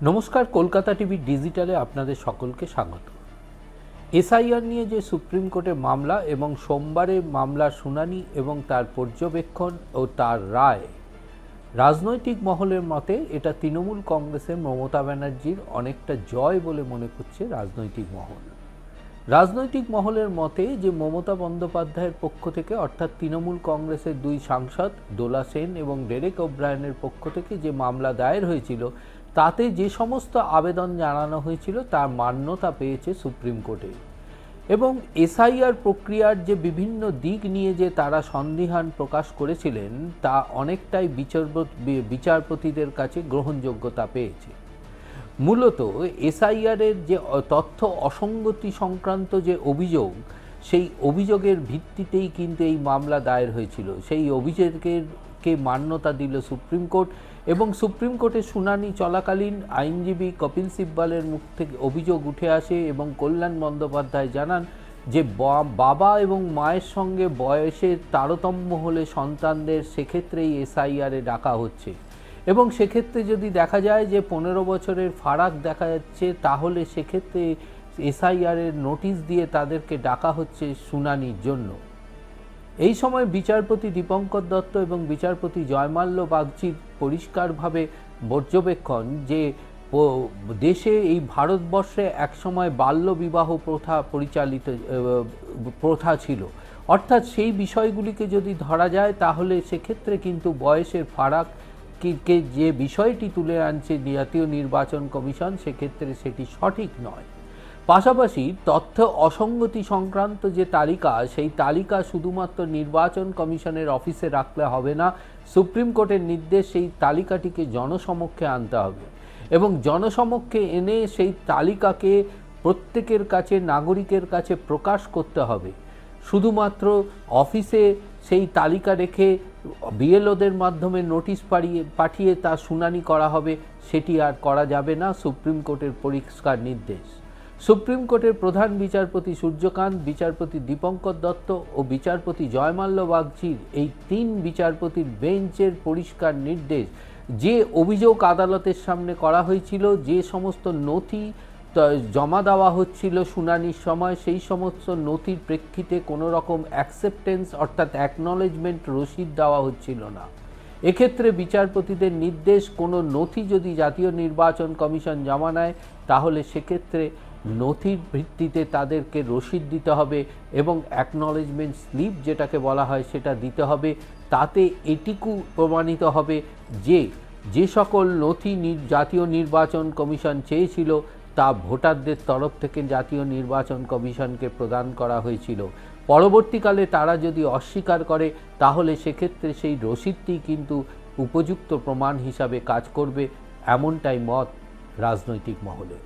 নমস্কার, কলকাতা টিভি ডিজিটালে আপনাদের সকলকে স্বাগত। এসআইআর নিয়ে যে সুপ্রিম কোর্টে মামলা এবং সোমবারে মামলার শুনানি এবং তার পর্যবেক্ষণ ও তার রায়, রাজনৈতিক মহলের মতে এটা তৃণমূল কংগ্রেসের মমতা ব্যানার্জির অনেকটা জয় বলে মনে করছে রাজনৈতিক মহল। রাজনৈতিক মহলের মতে যে মমতা বন্দ্যোপাধ্যায়ের পক্ষ থেকে অর্থাৎ তৃণমূল কংগ্রেসের দুই সাংসদ দোলা সেন এবং ডেরেক ওব্রায়েনের পক্ষ থেকে যে মামলা দায়ের হয়েছিল তাতে যে সমস্ত আবেদন জানানো হয়েছিল তার মান্যতা পেয়েছে সুপ্রিম কোর্টে। এবং এসআইআর প্রক্রিয়ার যে বিভিন্ন দিক নিয়ে যে তারা সন্দিহান প্রকাশ করেছিলেন তা অনেকটাই বিচারপতিদের কাছে গ্রহণযোগ্যতা পেয়েছে। মূলত এসআইআরের যে তথ্য অসঙ্গতি সংক্রান্ত যে অভিযোগ, সেই অভিযোগের ভিত্তিতেই কিন্তু এই মামলা দায়ের হয়েছিল। সেই অভিযোগকে মান্যতা দিল সুপ্রিম কোর্ট এবং সুপ্রিম কোর্টের শুনানি চলাকালীন আইনজীবী কপিল সিব্বলের মুখ থেকে অভিযোগ উঠে আসে এবং কল্যাণ বন্দ্যোপাধ্যায় জানান যে বাবা এবং মায়ের সঙ্গে বয়সের তারতম্য হলে সন্তানদের সেক্ষেত্রেই এসআইআরে ডাকা হচ্ছে এবং সেক্ষেত্রে যদি দেখা যায় যে 15 বছরের ফারাক দেখা যাচ্ছে তাহলে সেক্ষেত্রে এসআইআরের নোটিশ দিয়ে তাদেরকে ডাকা হচ্ছে শুনানির জন্য। এই সময় বিচারপতি দীপঙ্কর দত্ত এবং বিচারপতি জয়মাল্য বাগচির পরিষ্কারভাবে পর্যবেক্ষণ যে দেশে এই ভারতবর্ষে একসময় বাল্যবিবাহ প্রথা ছিল, অর্থাৎ সেই বিষয়গুলিকে যদি ধরা যায় তাহলে সেক্ষেত্রে কিন্তু বয়সের ফারাক যে বিষয়টি তুলে আনছে জাতীয় নির্বাচন কমিশন সেক্ষেত্রে সেটি সঠিক নয়। পাশাপাশি তথ্য অসঙ্গতি সংক্রান্ত যে তালিকা, সেই তালিকা শুধুমাত্র নির্বাচন কমিশনের অফিসে রাখলে হবে না, সুপ্রিম কোর্টের নির্দেশ সেই তালিকাটিকে জনসমক্ষে আনতে হবে এবং জনসমক্ষে এনে সেই তালিকাকে প্রত্যেকের কাছে, নাগরিকের কাছে প্রকাশ করতে হবে। শুধুমাত্র অফিসে সেই তালিকা রেখে বিএলওদের মাধ্যমে নোটিশ পাঠিয়ে তা শুনানি করা হবে, সেটি আর করা যাবে না, সুপ্রিম কোর্টের পরিষ্কার নির্দেশ। সুপ্রিম কোর্টের প্রধান বিচারপতি সূর্যকান্ত, বিচারপতি দীপঙ্কর দত্ত ও বিচারপতি জয়মাল্য বাগচির এই 3 বিচারপতির বেঞ্চের পরিষ্কার নির্দেশ যে অভিযোগ আদালতের সামনে করা হয়েছিল, যে সমস্ত নথি জমা দেওয়া হচ্ছিল শুনানির সময়, সেই সমস্ত নথির প্রেক্ষিতে কোনো রকম অ্যাকসেপ্টেন্স অর্থাৎ অ্যাকনলেজমেন্ট রসিদ দেওয়া হচ্ছিল না। এক্ষেত্রে বিচারপতিদের নির্দেশ, কোনো নথি যদি জাতীয় নির্বাচন কমিশন জমা নেয় তাহলে সেক্ষেত্রে নথির ভিত্তিতে তাদেরকে রসিদ দিতে হবে এবং অ্যাকনলেজমেন্ট স্লিপ যেটাকে বলা হয় সেটা দিতে হবে। তাতে এটুকু প্রমাণিত হবে যে যে সকল নথি জাতীয় নির্বাচন কমিশন চেয়েছিল তা ভোটারদের তরফ থেকে জাতীয় নির্বাচন কমিশনকে প্রদান করা হয়েছিল। পরবর্তীকালে তারা যদি অস্বীকার করে তাহলে সেক্ষেত্রে সেই রসিদটি কিন্তু উপযুক্ত প্রমাণ হিসাবে কাজ করবে, এমনটাই মত রাজনৈতিক মহলে।